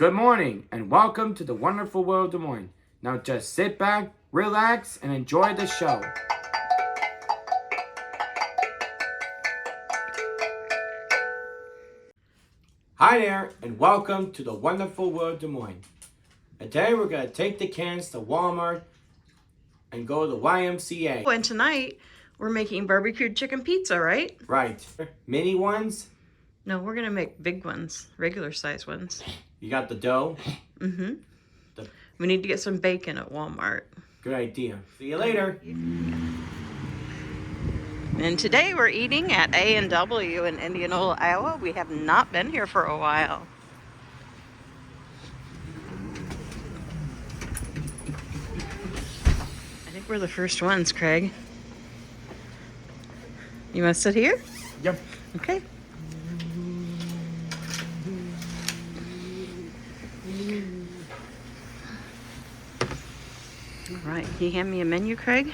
Good morning and welcome to the wonderful world of Des Moines. Now just sit back, relax, and enjoy the show. Hi there and welcome to the wonderful world of Des Moines. Today we're going to take the cans to Walmart and go to the YMCA. Oh, and tonight we're making barbecued chicken pizza, right? Right. Mini ones? No, we're going to make big ones, regular size ones. You got the dough? Mm-hmm. We need to get some bacon at Walmart. Good idea. See you later. And today we're eating at A&W in Indianola, Iowa. We have not been here for a while. I think we're the first ones, Craig. You want to sit here? Yep. Okay. All right, can you hand me a menu, Craig?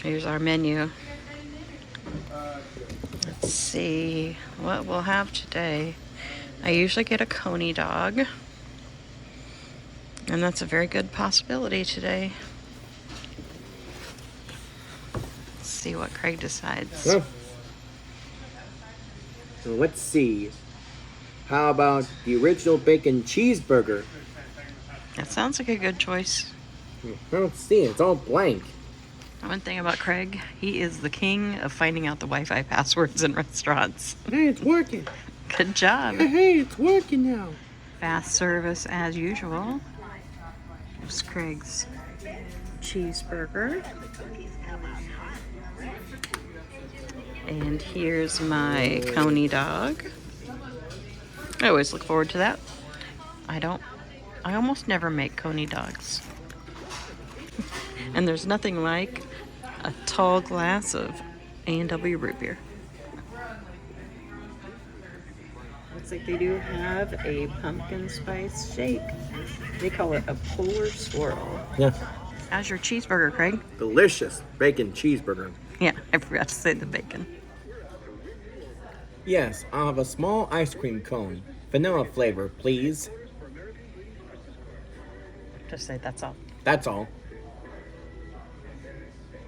Here's our menu. Let's see what we'll have today. I usually get a coney dog, and that's a very good possibility today. Let's see what Craig decides. Well, let's see. How about the original bacon cheeseburger? That sounds like a good choice. I don't see it. It's all blank. One thing about Craig, he is the king of finding out the Wi-Fi passwords in restaurants. Hey, it's working. Good job. Hey, it's working now. Fast service as usual. Here's Craig's cheeseburger. And here's my coney dog. I always look forward to that. I almost never make coney dogs. And there's nothing like a tall glass of A&W root beer. Looks like they do have a pumpkin spice shake. They call it a polar swirl. Yeah. How's your cheeseburger, Craig? Delicious bacon cheeseburger. Yeah, I forgot to say the bacon. Yes, I'll have a small ice cream cone. Vanilla flavor, please. Just say that's all. That's all.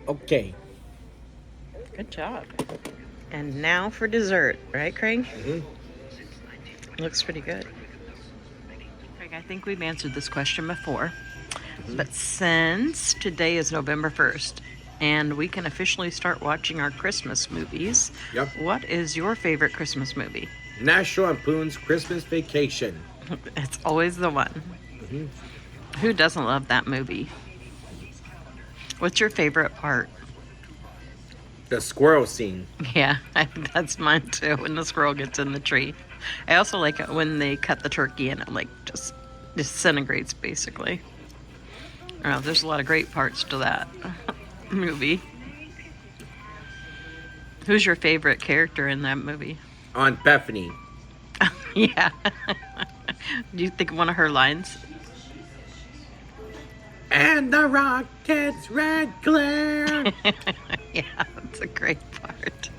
Okay. Good job. And now for dessert, right, Craig? Mm-hmm. Looks pretty good. Craig, I think we've answered this question before. But since today is November 1st, and we can officially start watching our Christmas movies, Yep. What is your favorite Christmas movie? National Lampoon's Christmas Vacation. It's always the one. Mm-hmm. Who doesn't love that movie? What's your favorite part? The squirrel scene. Yeah, I think that's mine too, when the squirrel gets in the tree. I also like it when they cut the turkey and it like just disintegrates basically. I don't know, there's a lot of great parts to that movie. Who's your favorite character in that movie? Aunt Bethany. Yeah. Do you think of one of her lines? And the rocket's red glare. Yeah, that's a great part.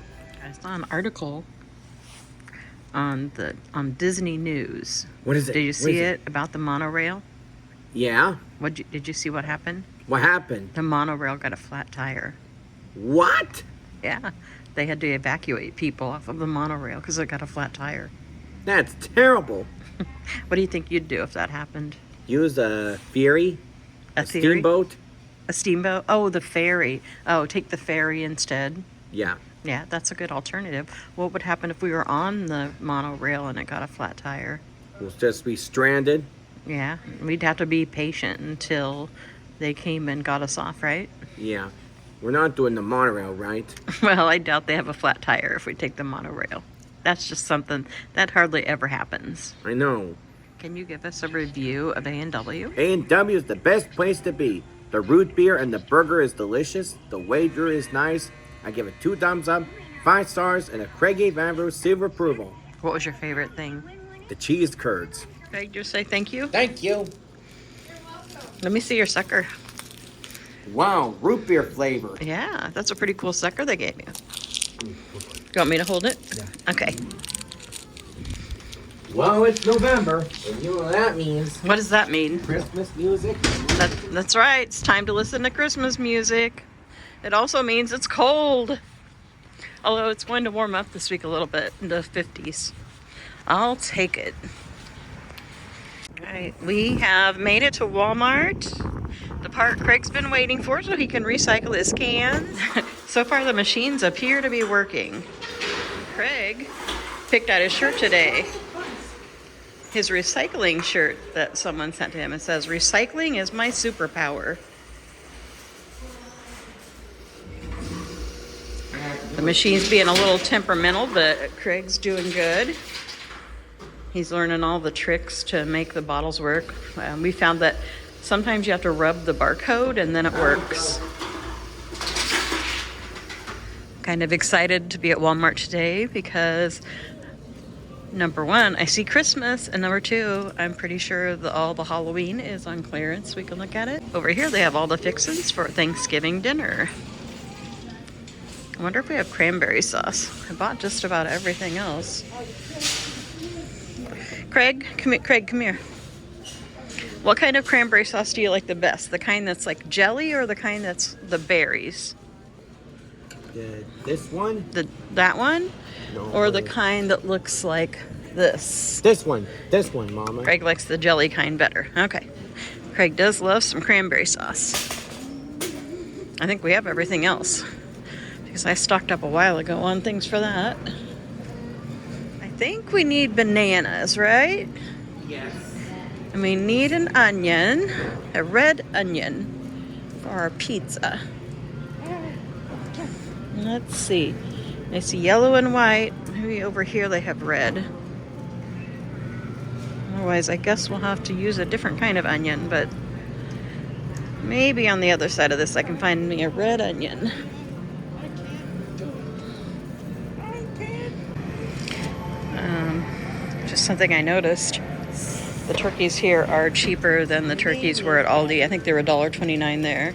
I saw an article on Disney News. What is it? Did you What see is it about the monorail? Yeah. Did you see what happened? What happened? The monorail got a flat tire. What? Yeah, they had to evacuate people off of the monorail because it got a flat tire. That's terrible. What do you think you'd do if that happened? Use a ferry? A ferry? Steamboat? A steamboat? Oh, the ferry. Oh, take the ferry instead. Yeah. Yeah, that's a good alternative. What would happen if we were on the monorail and it got a flat tire? We'll just be stranded. Yeah, we'd have to be patient until they came and got us off, right? Yeah. We're not doing the monorail, right? Well, I doubt they have a flat tire if we take the monorail. That's just something that hardly ever happens. I know. Can you give us a review of A&W? A&W is the best place to be. The root beer and the burger is delicious. The waiter is nice. I give it 2 thumbs up, 5 stars, and a Craigie Vanbrugh seal of approval. What was your favorite thing? The cheese curds. Can I just say thank you? Thank you. Let me see your sucker. Wow, root beer flavor. Yeah, that's a pretty cool sucker they gave you. You want me to hold it? Yeah. Okay. Well, it's November, and you know what that means. What does that mean? Christmas music. That's right. It's time to listen to Christmas music. It also means it's cold. Although it's going to warm up this week a little bit into 50s. I'll take it. All right, we have made it to Walmart. The part Craig's been waiting for so he can recycle his cans. So far the machines appear to be working. Craig picked out his shirt today. His recycling shirt that someone sent to him. It says, "Recycling is my superpower." The machine's being a little temperamental, but Craig's doing good. He's learning all the tricks to make the bottles work. We found that sometimes you have to rub the barcode and then it works. Kind of excited to be at Walmart today because number one, I see Christmas, and number two, I'm pretty sure all the Halloween is on clearance. We can look at it. Over here they have all the fixins for Thanksgiving dinner. I wonder if we have cranberry sauce. I bought just about everything else. Craig, come here. What kind of cranberry sauce do you like the best? The kind that's like jelly or the kind that's the berries? This one? That one? No. Or the kind that looks like this? This one, Mama. Craig likes the jelly kind better. Okay. Craig does love some cranberry sauce. I think we have everything else because I stocked up a while ago on things for that. I think we need bananas, right? Yes. And we need an onion, a red onion for our pizza. Let's see. I see yellow and white. Maybe over here they have red. Otherwise, I guess we'll have to use a different kind of onion, but maybe on the other side of this I can find me a red onion. Just something I noticed. The turkeys here are cheaper than the turkeys were at Aldi. I think they were $1.29 there.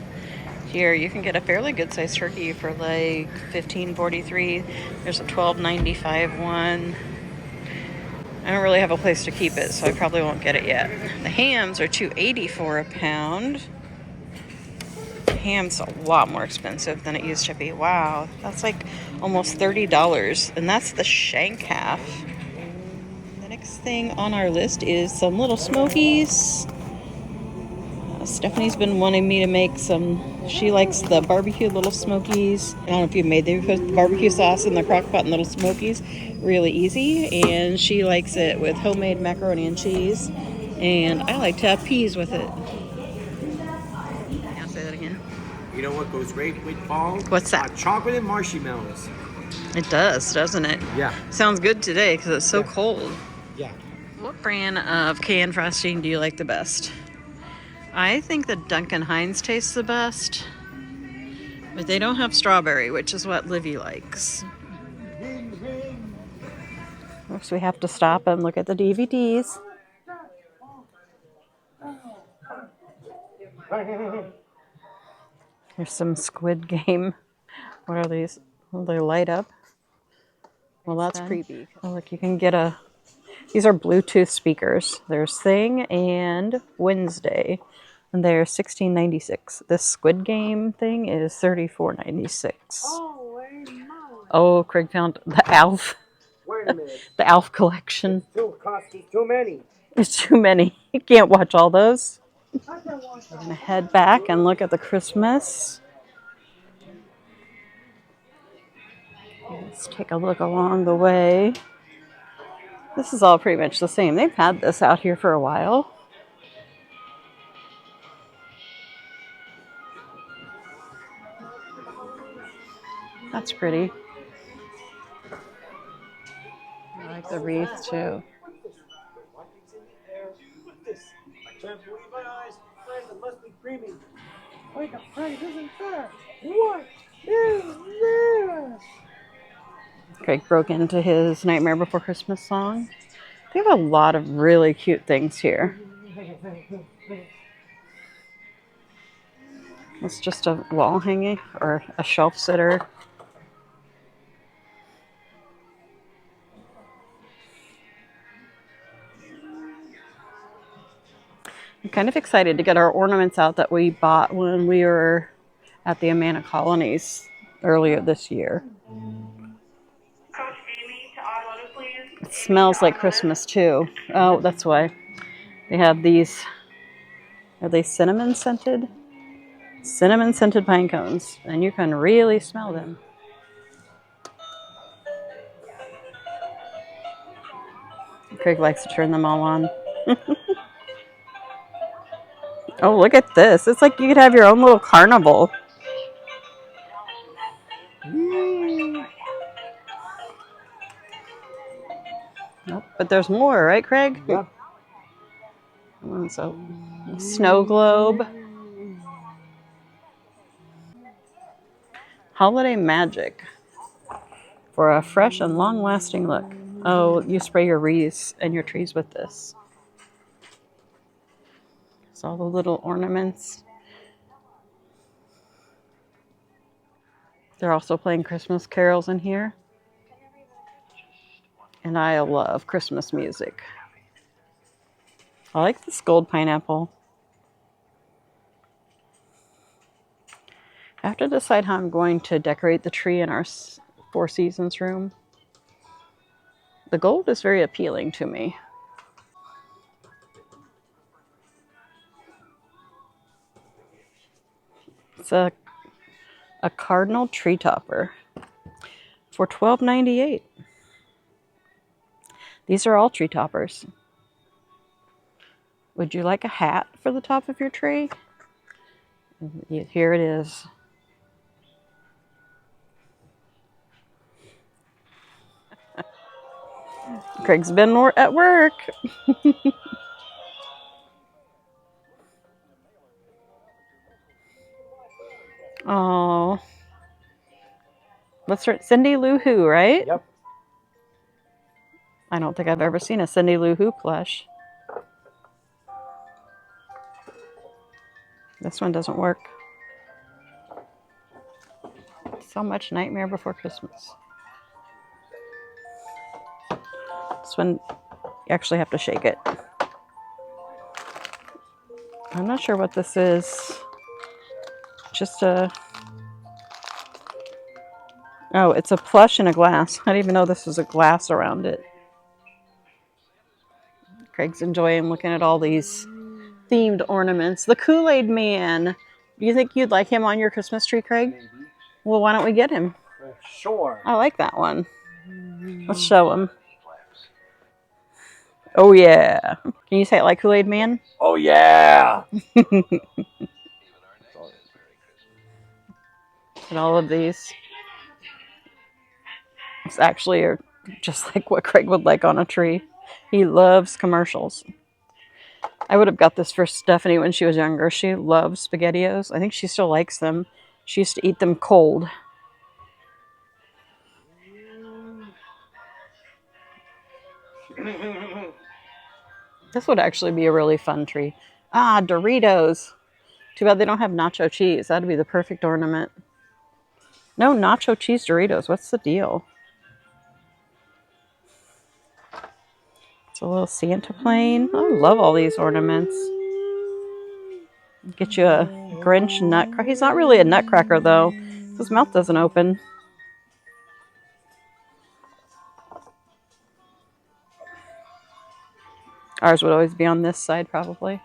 Here you can get a fairly good sized turkey for like $15.43. There's a $12.95 one. I don't really have a place to keep it, so I probably won't get it yet. The hams are $2.80 for a pound. Ham's a lot more expensive than it used to be. Wow, that's like almost $30, and that's the shank half. The next thing on our list is some little smokies. Stephanie's been wanting me to make some. She likes the barbecue little smokies. I don't know if you made them. You put the barbecue sauce in the crock pot and little smokies. Really easy. And she likes it with homemade macaroni and cheese. And I like to have peas with it. I'll say that again. You know what goes great with fall? What's that? Chocolate and marshmallows. It does, doesn't it? Yeah. Sounds good today because it's so cold. Yeah. What brand of canned frosting do you like the best? I think the Duncan Hines tastes the best, but they don't have strawberry, which is what Livy likes. Next, we have to stop and look at the DVDs. There's some Squid Game. What are these? Will they light up? Well, that's creepy. Oh, look, you can get these are Bluetooth speakers. There's Thing and Wednesday. And they're $16.96. This Squid Game thing is $34.96. Oh, Craig found the Alf. Wait a minute. The Alf collection. It's too many. It's too many. You can't watch all those. We're going to head back and look at the Christmas. Let's take a look along the way. This is all pretty much the same. They've had this out here for a while. That's pretty. I like the wreath too. I can't believe my eyes. Friends, it must be creamy. Wait, the price isn't fair. What is this? Craig broke into his Nightmare Before Christmas song. They have a lot of really cute things here. It's just a wall hanging or a shelf sitter. I'm kind of excited to get our ornaments out that we bought when we were at the Amana Colonies earlier this year. Coach Amy to automotive, please. It smells like Christmas too. Oh, that's why. They have these, are they cinnamon scented? Cinnamon scented pine cones, and you can really smell them. Craig likes to turn them all on. Oh, look at this. It's like you could have your own little carnival. Nope, but there's more, right, Craig? Yep. So, snow globe. Holiday magic for a fresh and long-lasting look. Oh, you spray your wreaths and your trees with this. It's all the little ornaments. They're also playing Christmas carols in here. And I love Christmas music. I like this gold pineapple. I have to decide how I'm going to decorate the tree in our Four Seasons room. The gold is very appealing to me. It's a cardinal tree topper for $12.98. These are all tree toppers. Would you like a hat for the top of your tree? Here it is. Craig's been at work. Oh. What's her? Cindy Lou Who, right? Yep. I don't think I've ever seen a Cindy Lou Who plush. This one doesn't work. So much Nightmare Before Christmas. This one, you actually have to shake it. I'm not sure what this is. Just a... Oh, it's a plush in a glass. I didn't even know this was a glass around it. Craig's enjoying looking at all these themed ornaments. The Kool-Aid Man. Do you think you'd like him on your Christmas tree, Craig? Maybe. Well, why don't we get him? Sure. I like that one. Let's show him. Oh, yeah. Can you say it like Kool-Aid Man? Oh, yeah. And all of these. It's actually just like what Craig would like on a tree. He loves commercials. I would have got this for Stephanie when she was younger. She loves SpaghettiOs. I think she still likes them. She used to eat them cold. This would actually be a really fun tree. Ah, Doritos. Too bad they don't have nacho cheese. That'd be the perfect ornament. No nacho cheese Doritos. What's the deal? It's a little Santa plane. I love all these ornaments. Get you a Grinch nutcracker. He's not really a nutcracker, though. His mouth doesn't open. Ours would always be on this side, probably.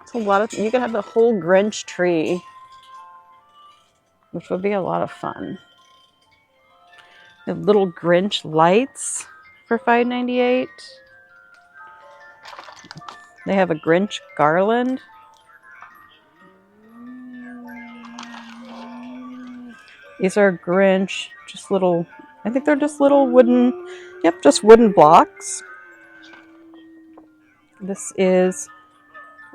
It's a lot of... You could have the whole Grinch tree, which would be a lot of fun. The little Grinch lights for $5.98. They have a Grinch garland. These are Grinch, just little, I think they're just little wooden, yep, just wooden blocks. This is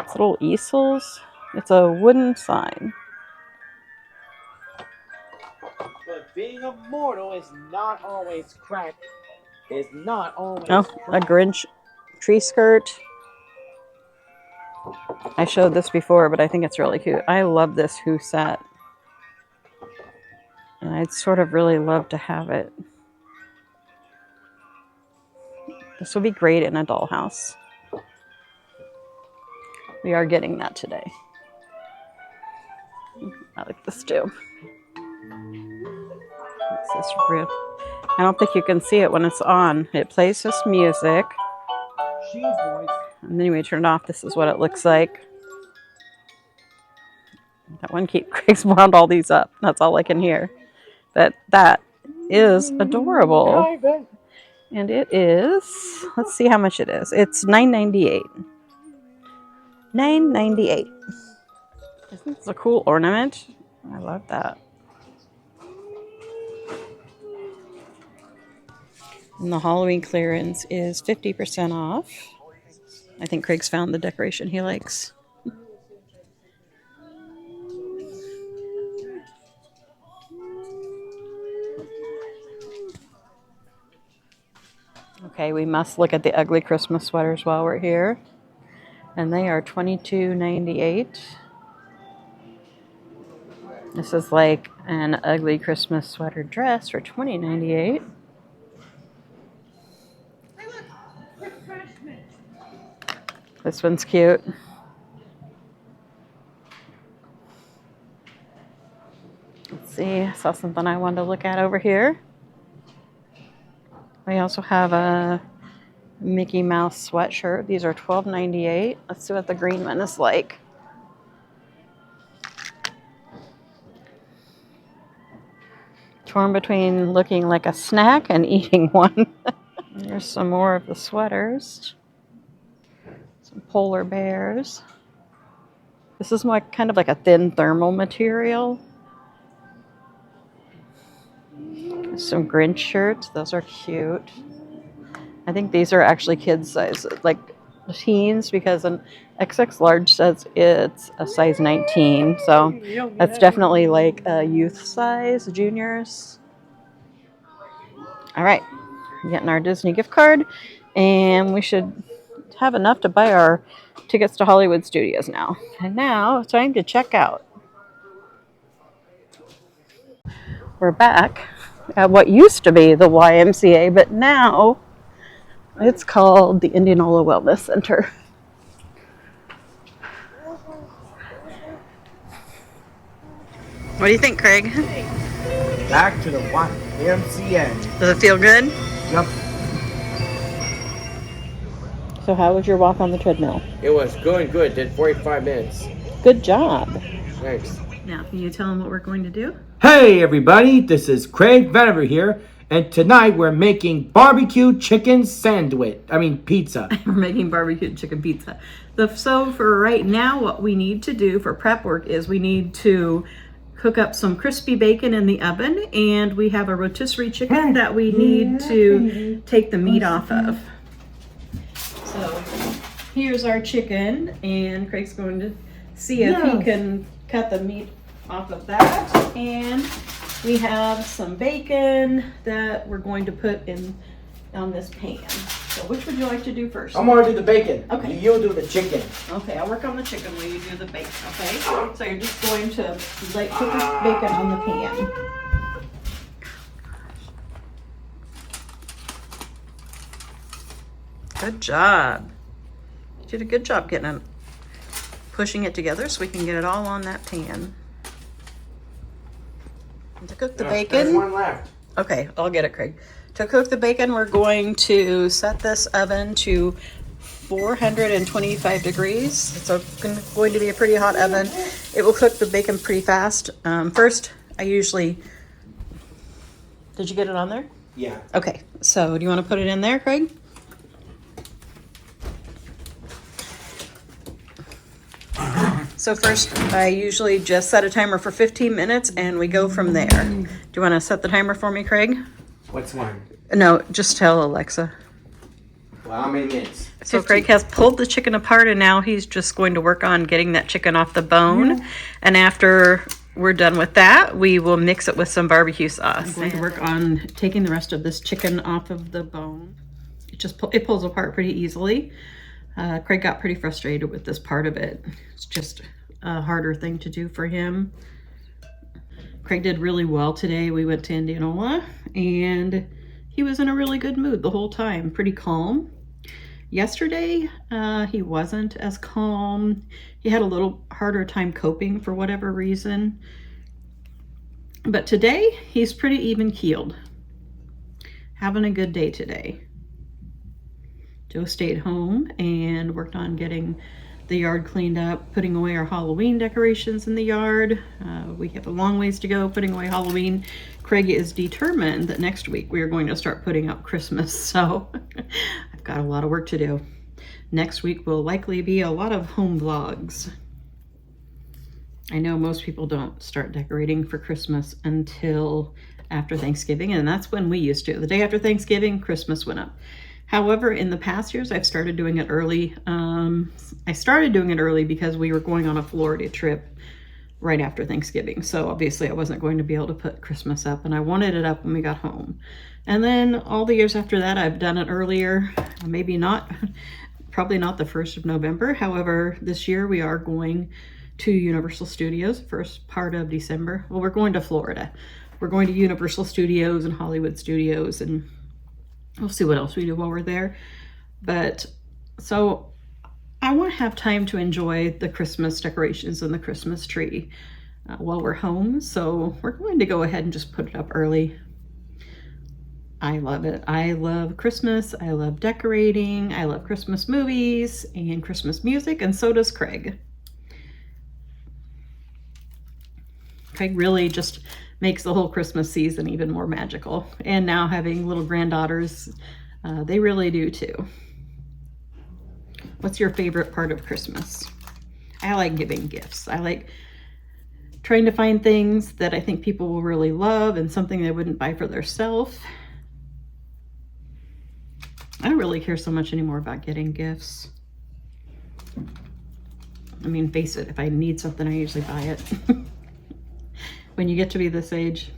little easels. It's a wooden sign. But being a mortal is not always cracked. Is not always Oh, a Grinch tree skirt. I showed this before, but I think it's really cute. I love this Who set. And I'd sort of really love to have it. This will be great in a dollhouse. We are getting that today. I like this too. This is real. I don't think you can see it when it's on. It plays this music. And then when you turn it off, this is what it looks like. That one Craig's wound all these up. That's all I can hear. That is adorable. And it is, let's see how much it is. It's $9.98. $9.98. Isn't this a cool ornament? I love that. And the Halloween clearance is 50% off. I think Craig's found the decoration he likes. Okay, we must look at the ugly Christmas sweaters while we're here. And they are $22.98. This is like an ugly Christmas sweater dress for $20.98. This one's cute. Let's see, I saw something I wanted to look at over here. We also have a Mickey Mouse sweatshirt. These are $12.98. Let's see what the green one is like. Torn between looking like a snack and eating one. There's some more of the sweaters. Some polar bears. This is more kind of like a thin thermal material. Some Grinch shirts. Those are cute. I think these are actually kids size, like teens, because an XX large says it's a size 19. So that's definitely like a youth size, juniors. All right, we're getting our Disney gift card, and we should have enough to buy our tickets to Hollywood Studios now. And now it's time to check out. We're back at what used to be the YMCA, but now it's called the Indianola Wellness Center. What do you think, Craig? Back to the YMCA. Does it feel good? Yep. So how was your walk on the treadmill? It was good. Did 45 minutes. Good job. Thanks. Now, can you tell them what we're going to do? Hey everybody, this is Craig Vanover here, and tonight we're making barbecue chicken pizza. We're making barbecue chicken pizza. So for right now, what we need to do for prep work is we need to cook up some crispy bacon in the oven, and we have a rotisserie chicken that we need to take the meat off of. So here's our chicken, and Craig's going to see if he can cut the meat off of that. And we have some bacon that we're going to put in on this pan. So which would you like to do first? I'm gonna do the bacon. Okay. You do the chicken. Okay, I'll work on the chicken while you do the bacon, okay? So you're just going to put the bacon on the pan. Good job. You did a good job pushing it together so we can get it all on that pan. And to cook the bacon. There's one left. Okay, I'll get it, Craig. To cook the bacon, we're going to set this oven to 425 degrees. It's going to be a pretty hot oven. It will cook the bacon pretty fast. First, I usually... Did you get it on there? Yeah. Okay, so do you want to put it in there, Craig? So first, I usually just set a timer for 15 minutes and we go from there. Do you want to set the timer for me, Craig? What's one? No, just tell Alexa. Well, how many minutes? So Craig has pulled the chicken apart, and now he's just going to work on getting that chicken off the bone. And after we're done with that, we will mix it with some barbecue sauce. I'm going to work on taking the rest of this chicken off of the bone. It pulls apart pretty easily. Craig got pretty frustrated with this part of it. It's just a harder thing to do for him. Craig did really well today. We went to Indianola, and he was in a really good mood the whole time, pretty calm. Yesterday, he wasn't as calm. He had a little harder time coping for whatever reason. But today, he's pretty even-keeled. Having a good day today. Joe stayed home and worked on getting the yard cleaned up, putting away our Halloween decorations in the yard. We have a long ways to go putting away Halloween. Craig is determined that next week we are going to start putting up Christmas, so I've got a lot of work to do. Next week will likely be a lot of home vlogs. I know most people don't start decorating for Christmas until after Thanksgiving, and that's when we used to. The day after Thanksgiving, Christmas went up. However, in the past years, I've started doing it early. I started doing it early because we were going on a Florida trip right after Thanksgiving. So obviously I wasn't going to be able to put Christmas up, and I wanted it up when we got home. And then all the years after that, I've done it earlier. Maybe not, probably not the 1st of November. However, this year we are going to Universal Studios, first part of December. Well, we're going to Florida. We're going to Universal Studios and Hollywood Studios, and we'll see what else we do while we're there. But so I want to have time to enjoy the Christmas decorations and the Christmas tree while we're home. So we're going to go ahead and just put it up early. I love it. I love Christmas. I love decorating. I love Christmas movies and Christmas music, and so does Craig. Craig really just makes the whole Christmas season even more magical. And now having little granddaughters, they really do too. What's your favorite part of Christmas? I like giving gifts. I like trying to find things that I think people will really love and something they wouldn't buy for themselves. I don't really care so much anymore about getting gifts. I mean, face it, if I need something, I usually buy it. When you get to be this age,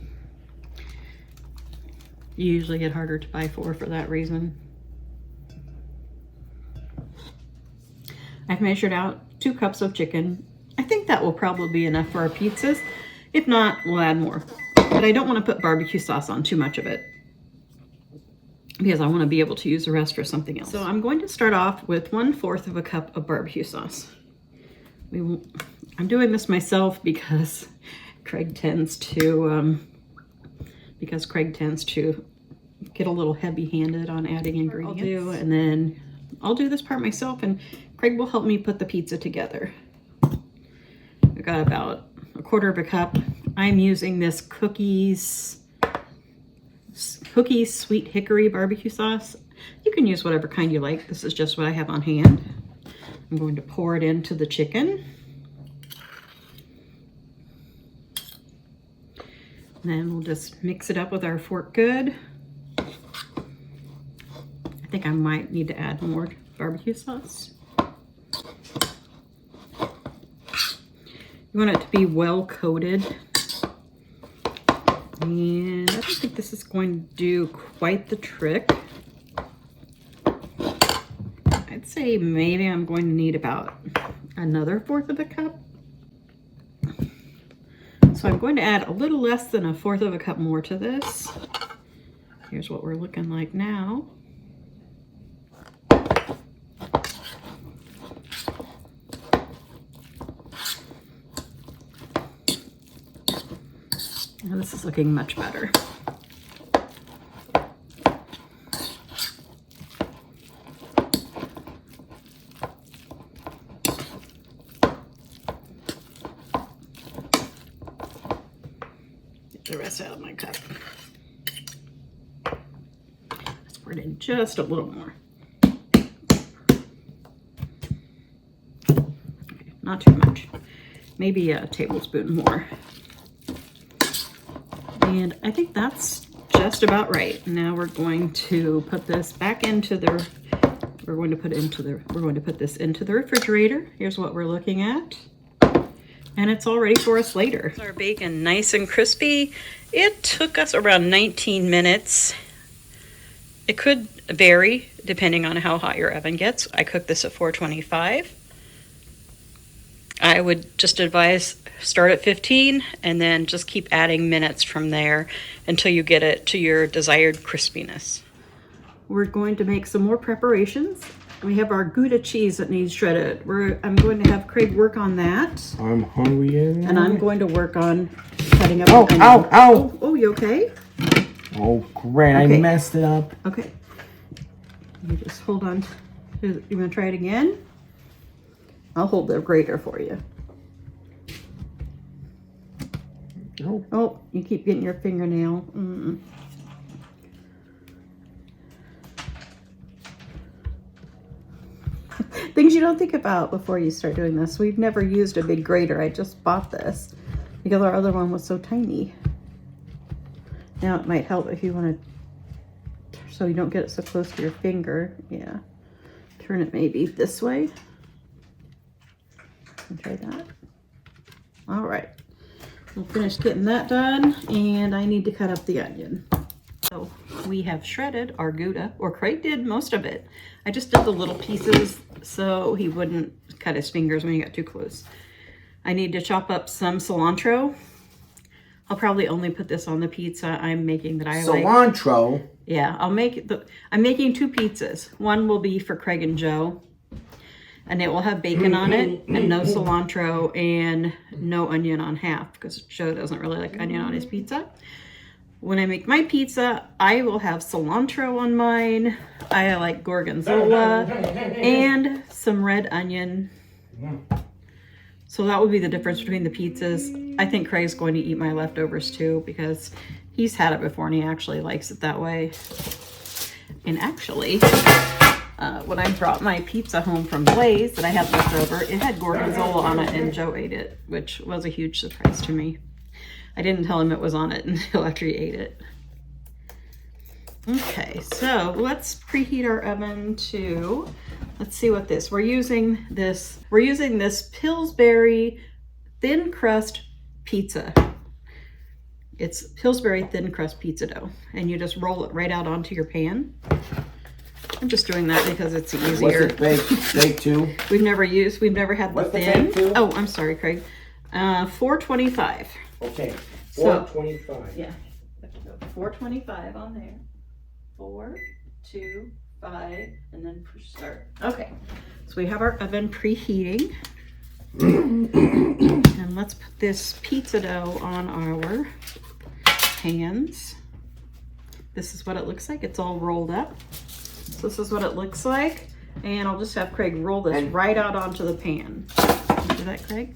you usually get harder to buy for that reason. I've measured out 2 cups of chicken. I think that will probably be enough for our pizzas. If not, we'll add more. But I don't want to put barbecue sauce on too much of it, because I want to be able to use the rest for something else. So I'm going to start off with 1/4 of a cup of barbecue sauce. I'm doing this myself because Craig tends to get a little heavy-handed on adding ingredients. And then I'll do this part myself, and Craig will help me put the pizza together. I've got about 1/4 of a cup. I'm using this Cookies Sweet Hickory barbecue sauce. You can use whatever kind you like. This is just what I have on hand. I'm going to pour it into the chicken. Then we'll just mix it up with our fork good. I think I might need to add more barbecue sauce. You want it to be well coated. And I don't think this is going to do quite the trick. I'd say maybe I'm going to need about another 1/4 of a cup. So I'm going to add a little less than 1/4 of a cup more to this. Here's what we're looking like now. Now this is looking much better. The rest out of my cup. Let's pour it in just a little more. Okay, not too much. Maybe a tablespoon more. And I think that's just about right. Now we're going to put this back into the, we're going to put this into the refrigerator. Here's what we're looking at. And it's all ready for us later. Our bacon nice and crispy. It took us around 19 minutes. It could vary depending on how hot your oven gets. I cooked this at 425. I would just advise start at 15 and then just keep adding minutes from there until you get it to your desired crispiness. We're going to make some more preparations. We have our Gouda cheese that needs shredded. I'm going to have Craig work on that. I'm hungry And I'm going to work on cutting up. Oh, an ow, onion. ow! Oh, you okay? Oh, great. I Okay. messed it up. Okay. You just hold on. You want to try it again? I'll hold the grater for you. Oh. Oh, you keep getting your fingernail. Things you don't think about before you start doing this. We've never used a big grater. I just bought this because our other one was so tiny. Now it might help if you want to, so you don't get it so close to your finger. Yeah. Turn it maybe this way. And try that. All right. We'll finish getting that done, and I need to cut up the onion. So we have shredded our Gouda, or Craig did most of it. I just did the little pieces so he wouldn't cut his fingers when he got too close. I need to chop up some cilantro. I'll probably only put this on the pizza I'm making that I like. Cilantro? Yeah, I'm making 2 pizzas. One will be for Craig and Joe, and it will have bacon on it and no cilantro and no onion on half because Joe doesn't really like onion on his pizza. When I make my pizza, I will have cilantro on mine. I like gorgonzola and some red onion. So that would be the difference between the pizzas. I think Craig's going to eat my leftovers too because he's had it before and he actually likes it that way. And actually, when I brought my pizza home from Blaze that I had left over, it had gorgonzola on it and Joe ate it, which was a huge surprise to me. I didn't tell him it was on it until after he ate it. Okay, so let's preheat our oven to, let's see what this, we're using this Pillsbury thin crust pizza. It's Pillsbury thin crust pizza dough, and you just roll it right out onto your pan. I'm just doing that because it's easier. What's it bake to? We've never had What's the the thin. bake to? Oh, I'm sorry, Craig. 425. Okay, So- 425. Yeah, 425 on there. 4, 2, 5, and then push start. Okay, so we have our oven preheating. And let's put this pizza dough on our pans. This is what it looks like. It's all rolled up. So this is what it looks like. And I'll just have Craig roll this right out onto the pan. Can you do that, Craig?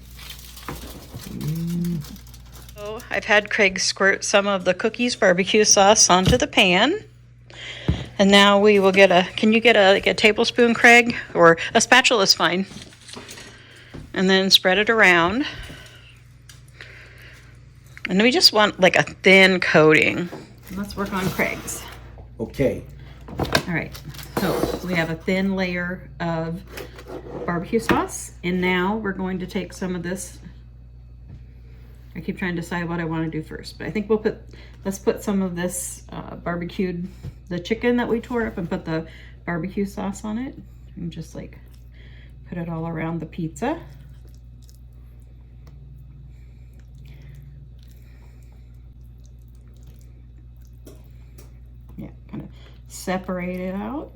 So I've had Craig squirt some of the Cookies barbecue sauce onto the pan. And now we will get can you get a tablespoon, Craig? Or a spatula is fine. And then spread it around. And we just want like a thin coating. Let's work on Craig's. Okay. All right, so we have a thin layer of barbecue sauce. And now we're going to take some of this. I keep trying to decide what I want to do first, but I think let's put some of this barbecued, the chicken that we tore up, and put the barbecue sauce on it. And just like put it all around the pizza. Yeah, kind of separate it out.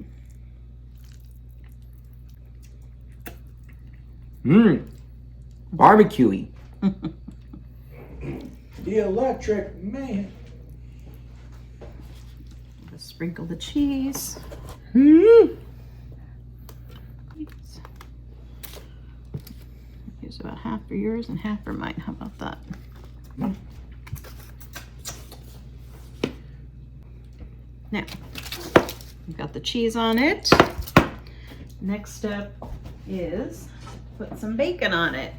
Barbecue-y. The electric man. Just sprinkle the cheese. Use about half for yours and half for mine. How about that? Now, we've got the cheese on it. Next step is put some bacon on it.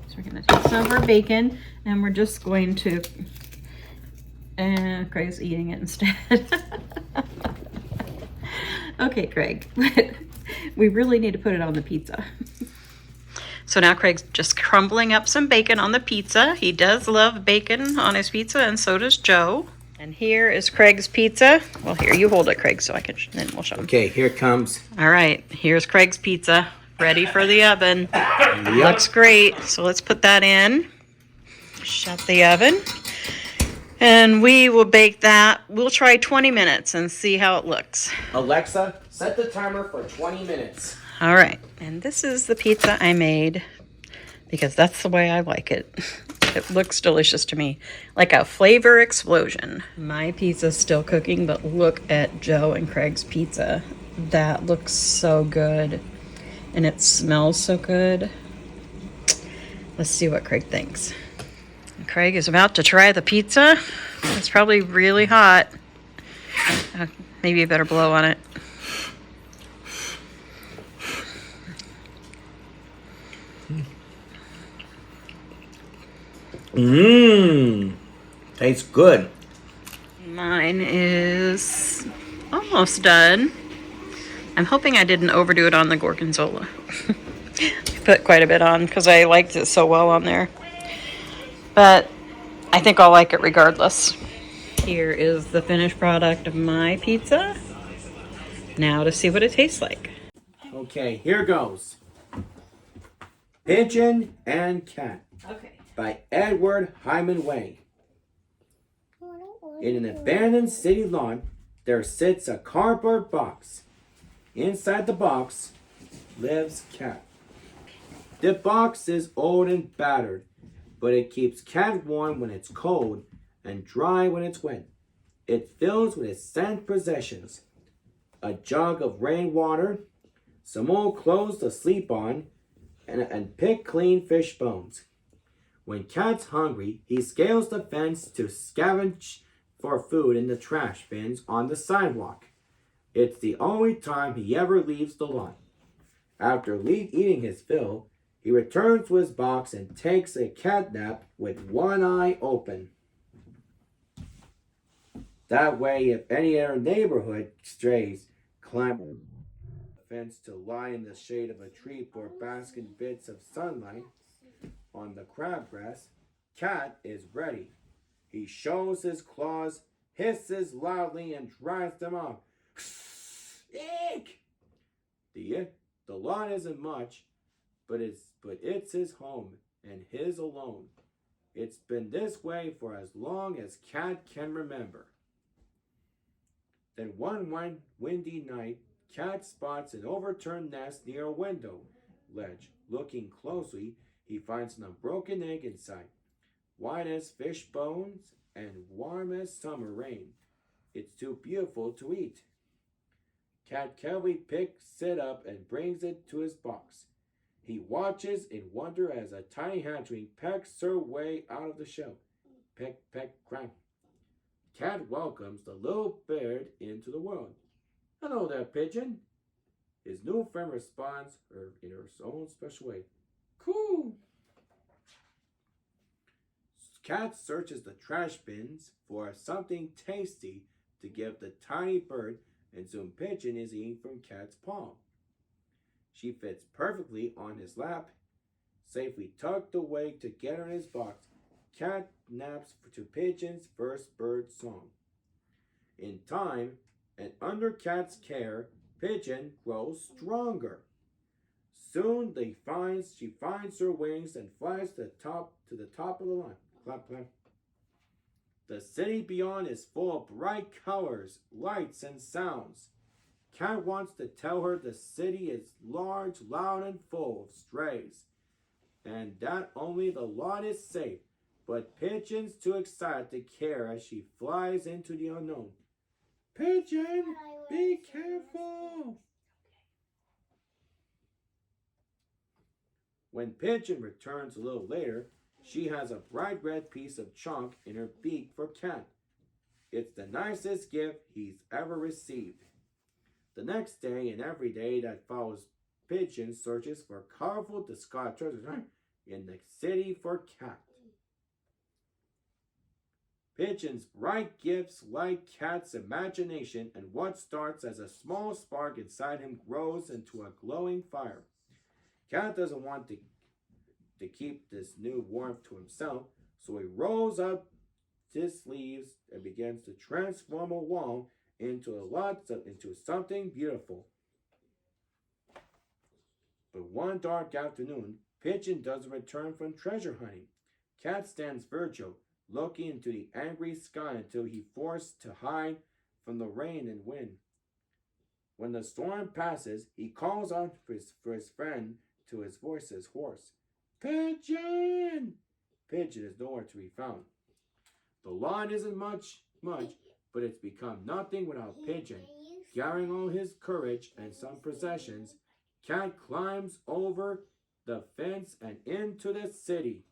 So we're going to take some of our bacon and we're just going to, Craig's eating it instead. Okay, Craig, we really need to put it on the pizza. So now Craig's just crumbling up some bacon on the pizza. He does love bacon on his pizza, and so does Joe. And here is Craig's pizza. Well, here, you hold it, Craig, so I can, then we'll show him. Okay, here it comes. All right, here's Craig's pizza, ready for the oven. Looks great, so let's put that in. Shut the oven. And we will bake that. We'll try 20 minutes and see how it looks. Alexa, Set the timer for 20 minutes. All right, and this is the pizza I made because that's the way I like it. It looks delicious to me, like a flavor explosion. My pizza's still cooking, but look at Joe and Craig's pizza. That looks so good, and it smells so good. Let's see what Craig thinks. Craig is about to try the pizza. It's probably really hot. Maybe you better blow on it. Mmm. Tastes good. Mine is almost done. I'm hoping I didn't overdo it on the gorgonzola. I put quite a bit on because I liked it so well on there. But I think I'll like it regardless. Here is the finished product of my pizza. Now to see what it tastes like. Okay, here goes. Pigeon and Cat Okay. by Edward Hemingway. In an abandoned city lawn, there sits a cardboard box. Inside the box lives Cat. The box is old and battered, but it keeps Cat warm when it's cold and dry when it's wet. It fills with its scent possessions: a jug of rainwater, some old clothes to sleep on, and pick clean fish bones. When Cat's hungry, he scales the fence to scavenge for food in the trash bins on the sidewalk. It's the only time he ever leaves the lawn. After eating his fill, he returns to his box and takes a cat nap with one eye open. That way, if any other neighborhood strays climb the fence to lie in the shade of a tree or bask in bits of sunlight on the crabgrass, Cat is ready. He shows his claws, hisses loudly, and drives them off. Eek! The lawn isn't much, but it's his home, and his alone. It's been this way for as long as Cat can remember. Then one windy night, Cat spots an overturned nest near a window ledge. Looking closely, he finds an unbroken egg inside, white as fish bones and warm as summer rain. It's too beautiful to eat. Cat carefully picks it up and brings it to his box. He watches in wonder as a tiny hatchling pecks her way out of the shell. Peck, peck, crack. Cat welcomes the little bird into the world. Hello there, Pigeon. His new friend responds in her own special way. Cool. Cat searches the trash bins for something tasty to give the tiny bird, and soon Pigeon is eating from Cat's palm. She fits perfectly on his lap, safely tucked away together in his box. Cat naps to Pigeon's first bird song. In time, and under Cat's care, Pigeon grows stronger. Soon she finds her wings and flies to the top of the line. Clap, clap. The city beyond is full of bright colors, lights, and sounds. Cat wants to tell her the city is large, loud, and full of strays, and that only the lawn is safe. But Pigeon's too excited to care as she flies into the unknown. Pigeon, be careful! When Pigeon returns a little later, she has a bright red piece of chalk in her beak for Cat. It's the nicest gift he's ever received. The next day and every day that follows, Pigeon searches for colorful discarded treasures in the city for Cat. Pigeon's bright gifts light Cat's imagination, and what starts as a small spark inside him grows into a glowing fire. Cat doesn't want to keep this new warmth to himself, so he rolls up his sleeves and begins to transform a wall into something beautiful. But one dark afternoon, Pigeon doesn't return from treasure hunting. Cat stands vigil, looking into the angry sky until he's forced to hide from the rain and wind. When the storm passes, he calls out for his friend to his voices hoarse. Pigeon! Pigeon is nowhere to be found. The lot isn't much, but it's become nothing without Pigeon. Gathering all his courage and some possessions, Cat climbs over the fence and into the city.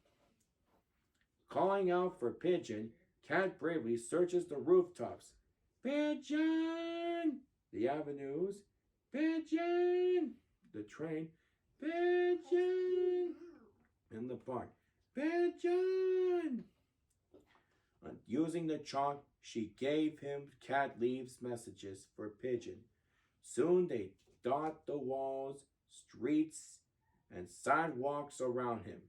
Calling out for Pigeon, Cat bravely searches the rooftops. Pigeon! The avenues. Pigeon! The train. Pigeon! In the park. Pigeon! And using the chalk, she gave him Cat leaves messages for Pigeon. Soon they dot the walls, streets, and sidewalks around him.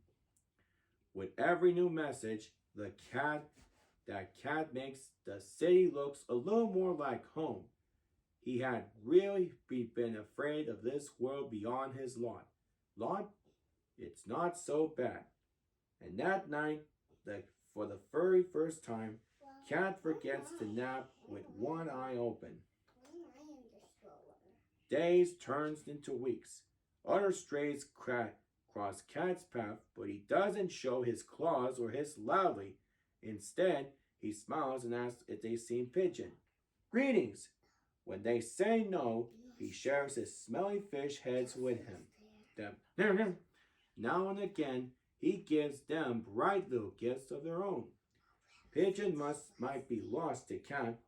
With every new message, that cat makes the city looks a little more like home. He had really been afraid of this world beyond his lot. Lot, it's not so bad. And that night, for the very first time, Cat forgets to nap with one eye open. Days turns into weeks. Other strays cross Cat's path, but he doesn't show his claws or hiss loudly. Instead, he smiles and asks if they've seen Pigeon. Greetings! When they say no, he shares his smelly fish heads with him. Now and again, he gives them bright little gifts of their own. Pigeon might be lost to Cat,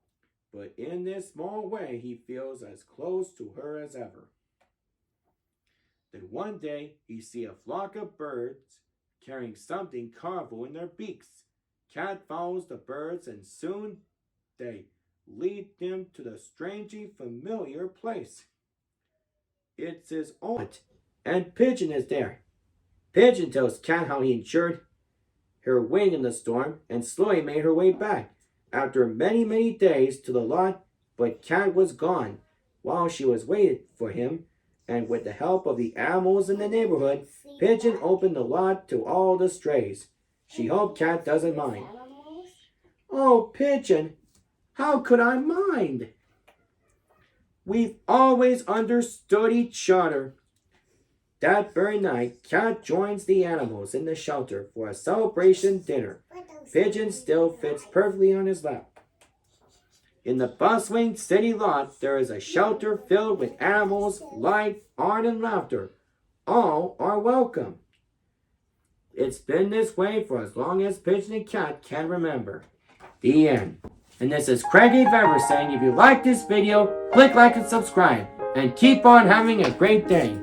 but in this small way he feels as close to her as ever. Then one day he sees a flock of birds carrying something colorful in their beaks. Cat follows the birds and soon they lead him to the strangely familiar place. It's his own, and Pigeon is there. Pigeon tells Cat how he injured her wing in the storm and slowly made her way back after many days to the lot, but Cat was gone. While she was waiting for him, and with the help of the animals in the neighborhood, Pigeon opened the lot to all the strays. She hoped Cat doesn't mind. Oh, Pigeon, how could I mind? We've always understood each other. That very night, Cat joins the animals in the shelter for a celebration dinner. Pigeon still fits perfectly on his lap. In the bustling city lot, there is a shelter filled with animals, life, art, and laughter. All are welcome. It's been this way for as long as Pigeon and Cat can remember. The end. And this is Craigie Vever saying if you like this video, click like and subscribe. And keep on having a great day.